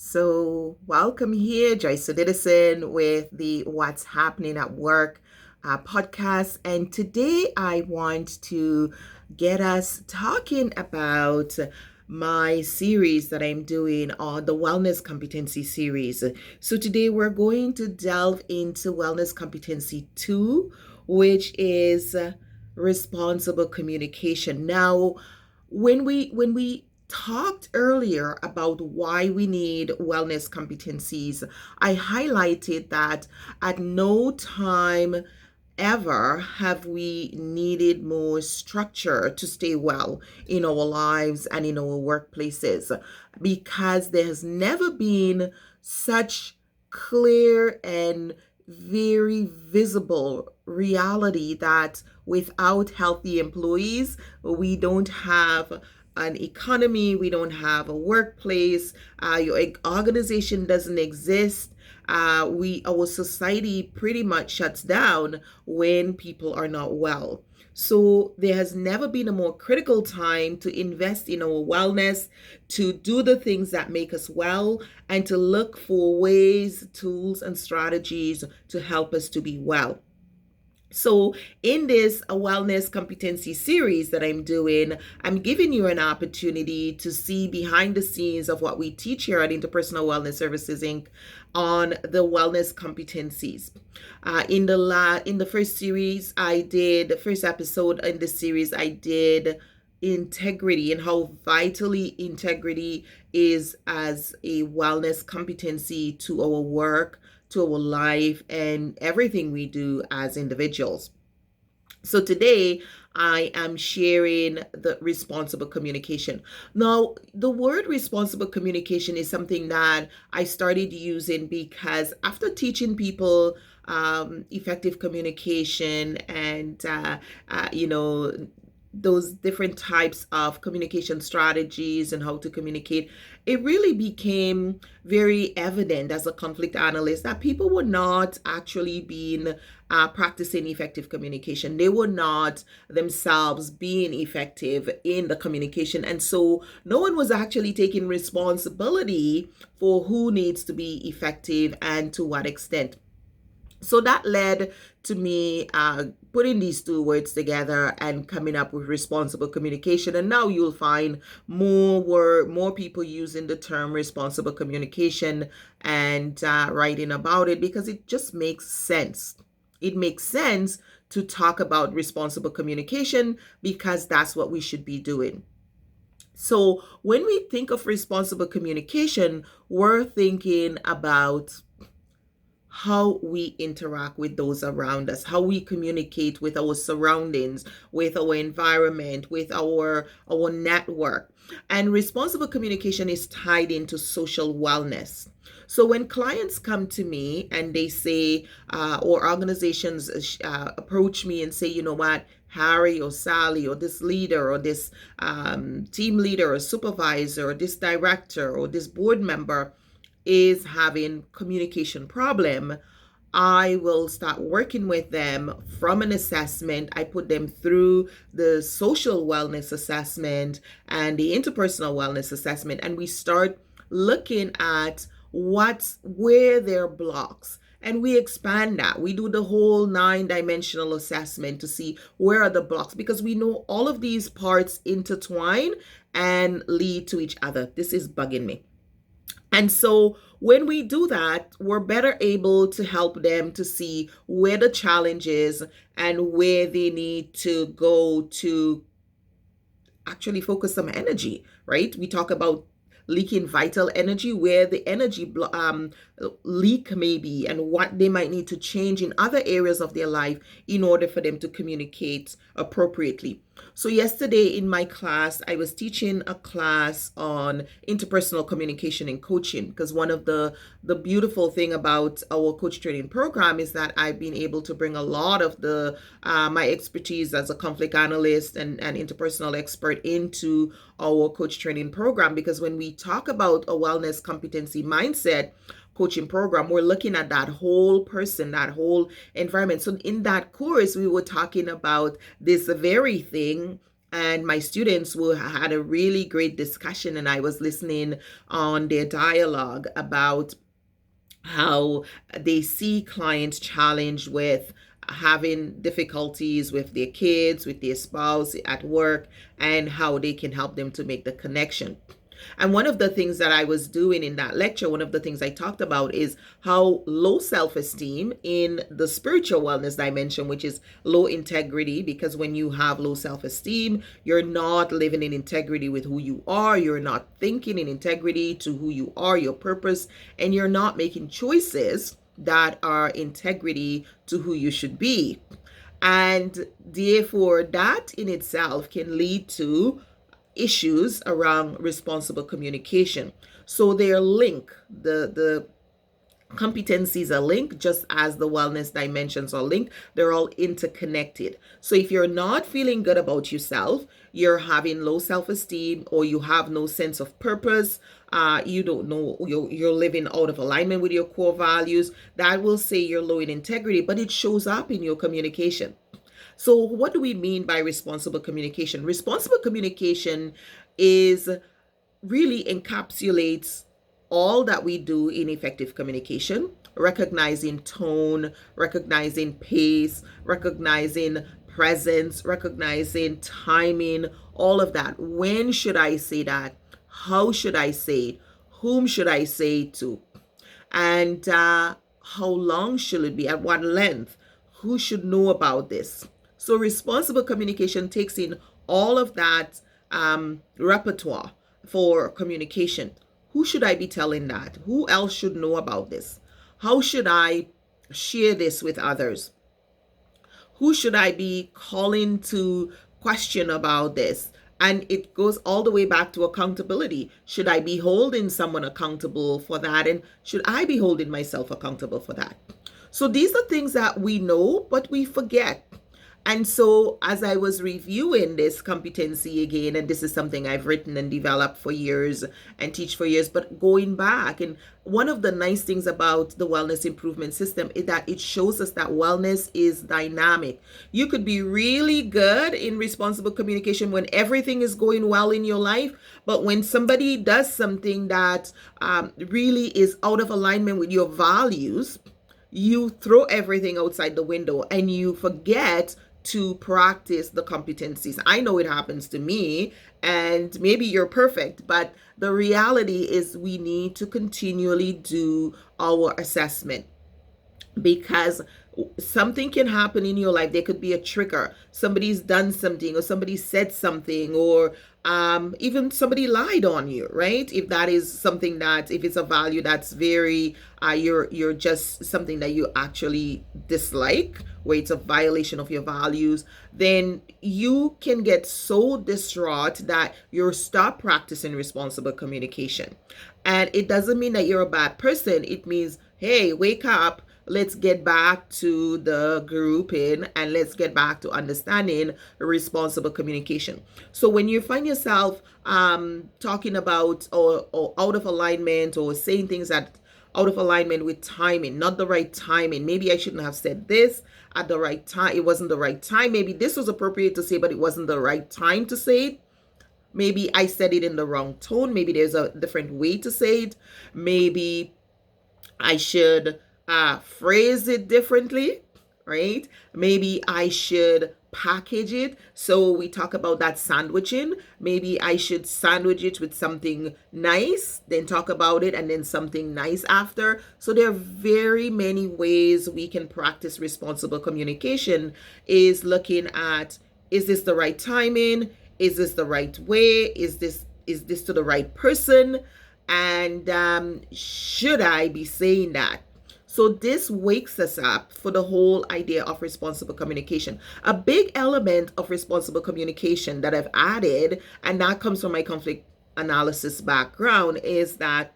Welcome here, Joyce Odidison with the What's Happening at Work podcast. And today I want to get us talking about my series that I'm doing on the Wellness Competency series. So, today we're going to delve into Wellness Competency 2, which is responsible communication. Now, when we talked earlier about why we need wellness competencies, I highlighted that at no time ever have we needed more structure to stay well in our lives and in our workplaces, because there has never been such clear and very visible reality that without healthy employees, we don't have an economy, we don't have a workplace, your organization doesn't exist. Our society pretty much shuts down when people are not well. So there has never been a more critical time to invest in our wellness, to do the things that make us well, and to look for ways, tools, and strategies to help us to be well. So, in this wellness competency series that I'm doing, I'm giving you an opportunity to see behind the scenes of what we teach here at Interpersonal Wellness Services Inc. on the wellness competencies. In the first series, the first episode in the series, I did integrity and how vitally integrity is as a wellness competency to our work, to our life, and everything we do as individuals. So today I am sharing the responsible communication. Now, the word responsible communication is something that I started using because after teaching people effective communication and those different types of communication strategies and how to communicate, it really became very evident as a conflict analyst that people were not actually being practicing effective communication. They were not themselves being effective in the communication. And so no one was actually taking responsibility for who needs to be effective and to what extent. So that led to me putting these two words together and coming up with responsible communication. And now you'll find more people using the term responsible communication and writing about it because it just makes sense. It makes sense to talk about responsible communication because that's what we should be doing. So when we think of responsible communication, we're thinking about how we interact with those around us, how we communicate with our surroundings, with our environment, with our network. And responsible communication is tied into social wellness. So when clients come to me and they say, or organizations approach me and say, you know what, Harry or Sally or this leader or this team leader or supervisor or this director or this board member is having communication problem, I will start working with them from an assessment. I put them through the social wellness assessment and the interpersonal wellness assessment, and we start looking at where their blocks. And we expand that. We do the whole 9-dimensional assessment to see where are the blocks, because we know all of these parts intertwine and lead to each other. This is bugging me. And so when we do that, we're better able to help them to see where the challenge is and where they need to go to actually focus some energy, right? We talk about leaking vital energy, where the energy leak may be and what they might need to change in other areas of their life in order for them to communicate appropriately. So yesterday in my class, I was teaching a class on interpersonal communication and coaching, because one of the beautiful thing about our coach training program is that I've been able to bring a lot of the my expertise as a conflict analyst and interpersonal expert into our coach training program, because when we talk about a wellness competency mindset coaching program, we're looking at that whole person, that whole environment. So in that course, we were talking about this very thing and my students had a really great discussion, and I was listening on their dialogue about how they see clients challenged with having difficulties with their kids, with their spouse at work, and how they can help them to make the connection. And one of the things that I was doing in that lecture, one of the things I talked about is how low self esteem in the spiritual wellness dimension, which is low integrity, because when you have low self esteem, you're not living in integrity with who you are, you're not thinking in integrity to who you are, your purpose, and you're not making choices that are integrity to who you should be. And therefore, that in itself can lead to issues around responsible communication. So they're linked. The competencies are linked, just as the wellness dimensions are linked. They're all interconnected. So if you're not feeling good about yourself, you're having low self-esteem, or you have no sense of purpose, you don't know, you're living out of alignment with your core values, that will say you're low in integrity, but it shows up in your communication. So what do we mean by responsible communication? Responsible communication is really encapsulates all that we do in effective communication, recognizing tone, recognizing pace, recognizing presence, recognizing timing, all of that. When should I say that? How should I say it? Whom should I say it to? And how long should it be? At what length? Who should know about this? So responsible communication takes in all of that repertoire for communication. Who should I be telling that? Who else should know about this? How should I share this with others? Who should I be calling to question about this? And it goes all the way back to accountability. Should I be holding someone accountable for that? And should I be holding myself accountable for that? So these are things that we know, but we forget. And so as I was reviewing this competency again, and this is something I've written and developed for years and teach for years, but going back, and one of the nice things about the wellness improvement system is that it shows us that wellness is dynamic. You could be really good in responsible communication when everything is going well in your life, but when somebody does something that really is out of alignment with your values, you throw everything outside the window and you forget to practice the competencies. I know it happens to me, and maybe you're perfect, but the reality is we need to continually do our assessment, because something can happen in your life. There could be a trigger. Somebody's done something, or somebody said something, or even somebody lied on you, right? If that is something that, if it's a value that's very, you're just something that you actually dislike, where it's a violation of your values, then you can get so distraught that you'll stop practicing responsible communication. And it doesn't mean that you're a bad person. It means, hey, wake up. Let's get back to the grouping, and let's get back to understanding responsible communication. So when you find yourself talking about or out of alignment, or saying things that out of alignment with timing, not the right timing. Maybe I shouldn't have said this at the right time. It wasn't the right time. Maybe this was appropriate to say, but it wasn't the right time to say it. Maybe I said it in the wrong tone. Maybe there's a different way to say it. Maybe I should phrase it differently, right? Maybe I should package it. So we talk about that sandwiching. Maybe I should sandwich it with something nice, then talk about it, and then something nice after. So there are very many ways we can practice responsible communication, is looking at, is this the right timing? Is this the right way? Is this to the right person? And should I be saying that? So this wakes us up for the whole idea of responsible communication. A big element of responsible communication that I've added, and that comes from my conflict analysis background, is that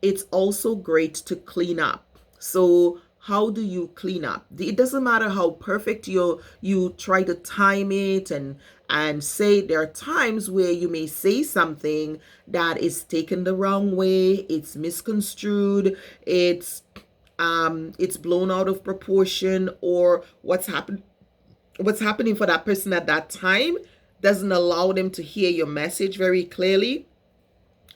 it's also great to clean up. So how do you clean up? It doesn't matter how perfect you try to time it and say. There are times where you may say something that is taken the wrong way, it's misconstrued, it's blown out of proportion, or what's happening for that person at that time doesn't allow them to hear your message very clearly.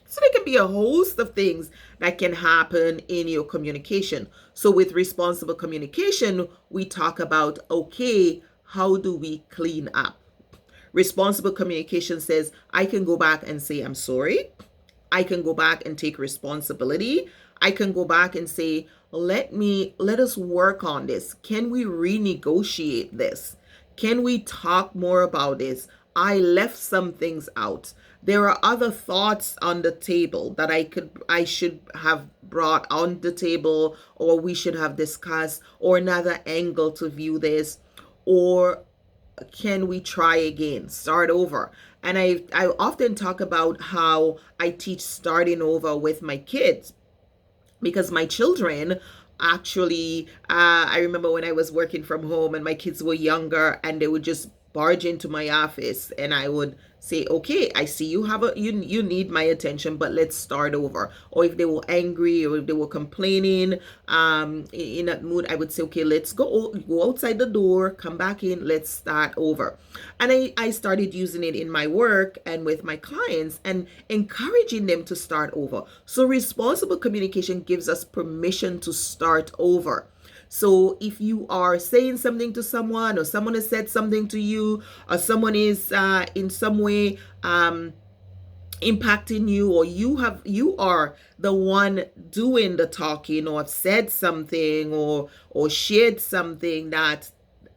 So there can be a host of things that can happen in your communication. So with responsible communication, we talk about, okay, how do we clean up? Responsible communication says, I can go back and say, I'm sorry. I can go back and take responsibility. I can go back and say, let us work on this. Can we renegotiate this? Can we talk more about this? I left some things out. There are other thoughts on the table that I should have brought on the table, or we should have discussed, or another angle to view this, or can we try again, start over? And I often talk about how I teach starting over with my kids, because my children actually, I remember when I was working from home and my kids were younger, and they would just barge into my office, and I would say, okay, I see you have you need my attention, but let's start over. Or if they were angry, or if they were complaining, in that mood, I would say, okay, let's go outside the door, come back in, let's start over. And I started using it in my work and with my clients, and encouraging them to start over. So responsible communication gives us permission to start over. So if you are saying something to someone, or someone has said something to you, or someone is in some way impacting you, or you are the one doing the talking, or have said something, or shared something that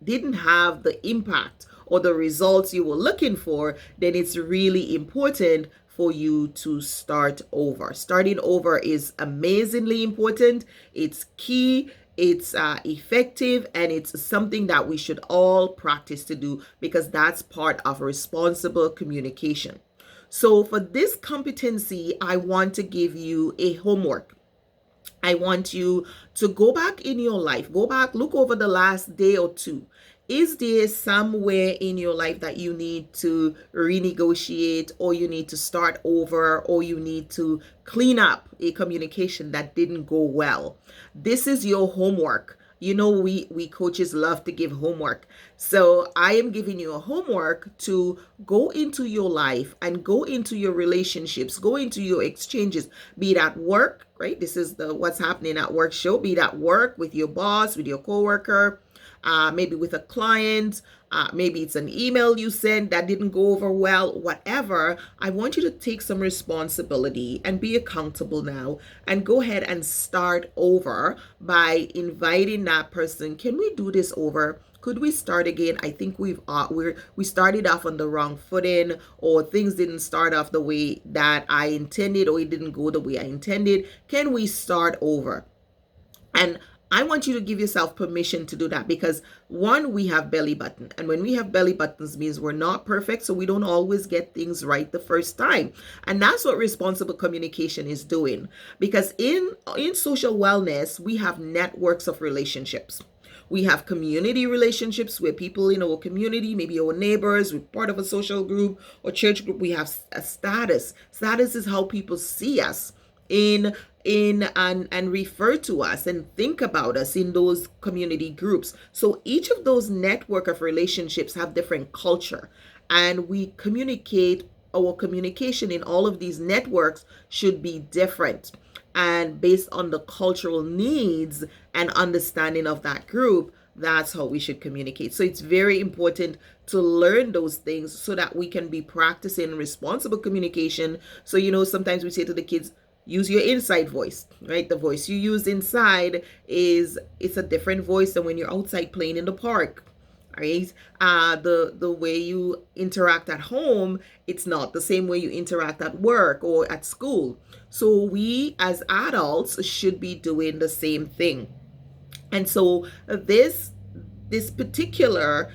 didn't have the impact or the results you were looking for, then it's really important for you to start over. Starting over is amazingly important. It's key. It's effective, and it's something that we should all practice to do, because that's part of responsible communication. So for this competency, I want to give you a homework. I want you to go back in your life, go back, look over the last day or two. Is there somewhere in your life that you need to renegotiate, or you need to start over, or you need to clean up a communication that didn't go well? This is your homework. You know, we coaches love to give homework. So I am giving you a homework to go into your life and go into your relationships, go into your exchanges, be it at work, right? This is the what's happening at work show. Be it at work with your boss, with your coworker, maybe with a client, maybe it's an email you sent that didn't go over well, whatever. I want you to take some responsibility and be accountable now, and go ahead and start over by inviting that person. Can we do this over? Could we start again? I think we started off on the wrong footing, or things didn't start off the way that I intended, or it didn't go the way I intended. Can we start over? And I want you to give yourself permission to do that, because one, we have belly button, and when we have belly buttons means we're not perfect, so we don't always get things right the first time. And that's what responsible communication is doing, because in social wellness, we have networks of relationships. We have community relationships where people in our community, maybe our neighbors, we're part of a social group or church group. We have a status. Status is how people see us in and refer to us and think about us in those community groups. So each of those network of relationships have different culture, and we communicate. Our communication in all of these networks should be different, and based on the cultural needs and understanding of that group, that's how we should communicate. So it's very important to learn those things so that we can be practicing responsible communication. So, sometimes we say to the kids, use your inside voice, right? The voice you use inside it's a different voice than when you're outside playing in the park, right? The way you interact at home, it's not the same way you interact at work or at school. So we as adults should be doing the same thing. And so this particular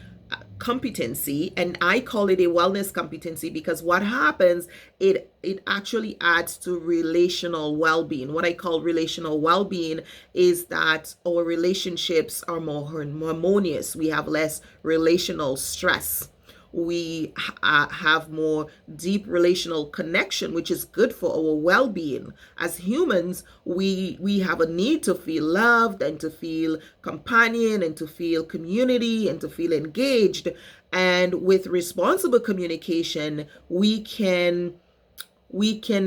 competency, and I call it a wellness competency, because what happens, it actually adds to relational well-being. What I call relational well-being is that our relationships are more harmonious. We have less relational stress. we have more deep relational connection, which is good for our well-being. As humans, we have a need to feel loved and to feel companion and to feel community and to feel engaged. And with responsible communication, we can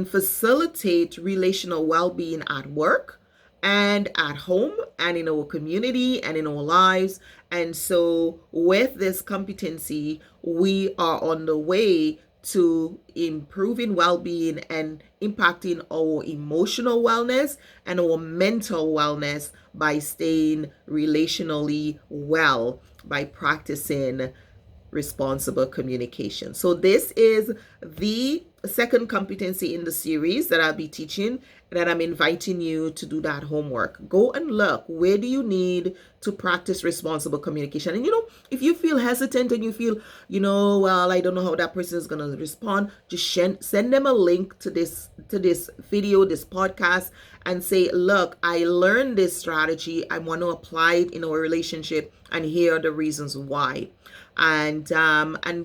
facilitate relational well-being at work and at home and in our community and in our lives. And so with this competency, we are on the way to improving well-being and impacting our emotional wellness and our mental wellness by staying relationally well, by practicing responsible communication. So this is the second competency in the series that I'll be teaching, that I'm inviting you to do that homework. Go and look, where do you need to practice responsible communication? And if you feel hesitant and you feel, well, I don't know how that person is going to respond, just send them a link to this video, this podcast, and say, look, I learned this strategy. I want to apply it in our relationship, and here are the reasons why. And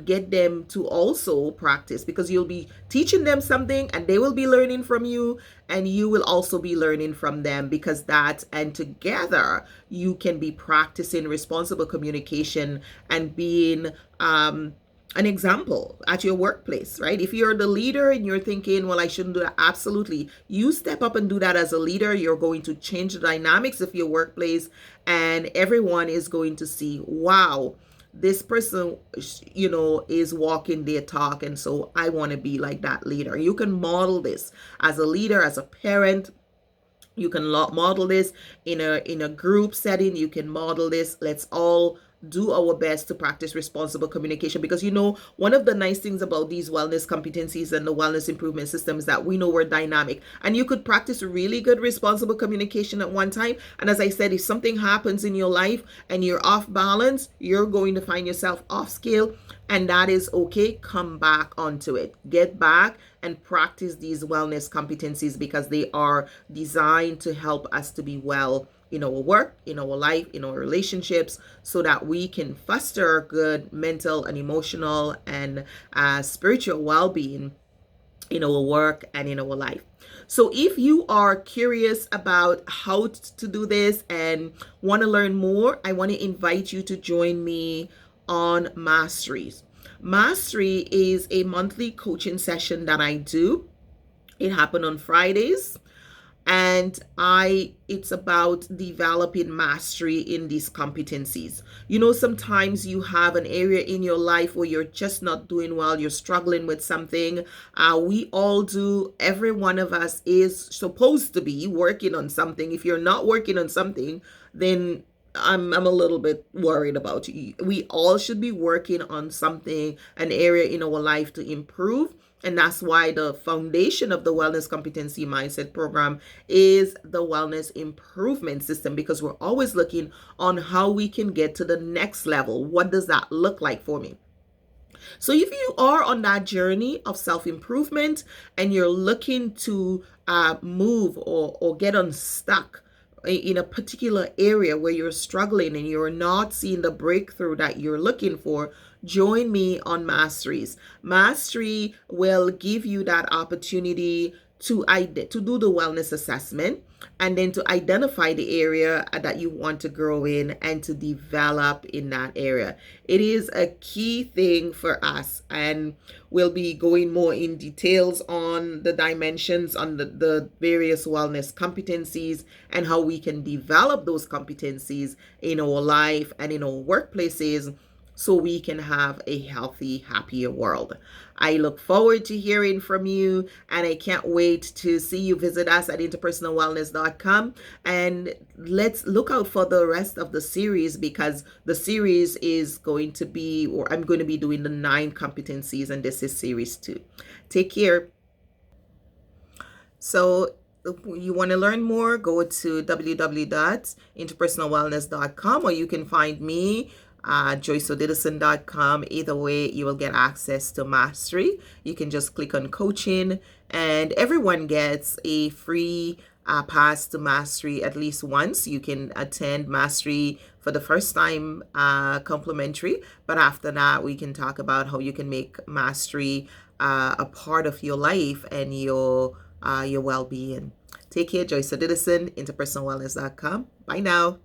get them to also practice, because you'll be teaching them something and they will be learning from you, and you will also be learning from them, because and together you can be practicing responsible communication and being an example at your workplace, right? If you're the leader and you're thinking, well, I shouldn't do that, absolutely. You step up and do that as a leader. You're going to change the dynamics of your workplace, and everyone is going to see, wow, this person, is walking their talk. And so I want to be like that leader. You can model this as a leader, as a parent. You can model this in a group setting. You can model this. Let's all do our best to practice responsible communication, because one of the nice things about these wellness competencies and the wellness improvement system is that we know we're dynamic, and you could practice really good responsible communication at one time, and as I said, if something happens in your life and you're off balance, you're going to find yourself off scale, and that is okay. Come back onto it, get back and practice these wellness competencies, because they are designed to help us to be well in our work, in our life, in our relationships, so that we can foster good mental and emotional and spiritual well-being in our work and in our life. So if you are curious about how to do this and want to learn more, I want to invite you to join me on Masteries. Mastery is a monthly coaching session that I do. It happens on Fridays. And it's about developing mastery in these competencies. Sometimes you have an area in your life where you're just not doing well, you're struggling with something. We all do. Every one of us is supposed to be working on something. If you're not working on something, then I'm a little bit worried about you. We all should be working on something, an area in our life to improve. And that's why the foundation of the Wellness Competency Mindset Program is the Wellness Improvement System, because we're always looking on how we can get to the next level. What does that look like for me? So if you are on that journey of self-improvement and you're looking to move or get unstuck in a particular area where you're struggling and you're not seeing the breakthrough that you're looking for, join me on Masteries. Mastery will give you that opportunity to do the wellness assessment, and then to identify the area that you want to grow in and to develop in that area. It is a key thing for us, and we'll be going more in details on the dimensions, on the various wellness competencies, and how we can develop those competencies in our life and in our workplaces, so we can have a healthy, happier world. I look forward to hearing from you, and I can't wait to see you. Visit us at interpersonalwellness.com, and let's look out for the rest of the series, because the series is going to be, or I'm going to be doing the 9 competencies, and this is series 2. Take care. So if you want to learn more, go to www.interpersonalwellness.com, or you can find me JoyceOdidison.com. Either way, you will get access to Mastery. You can just click on coaching, and everyone gets a free pass to mastery at least once. You can attend mastery for the first time complimentary, but after that, we can talk about how you can make mastery a part of your life and your well-being. Take care, Joyce Odidison, interpersonalwellness.com. Bye now.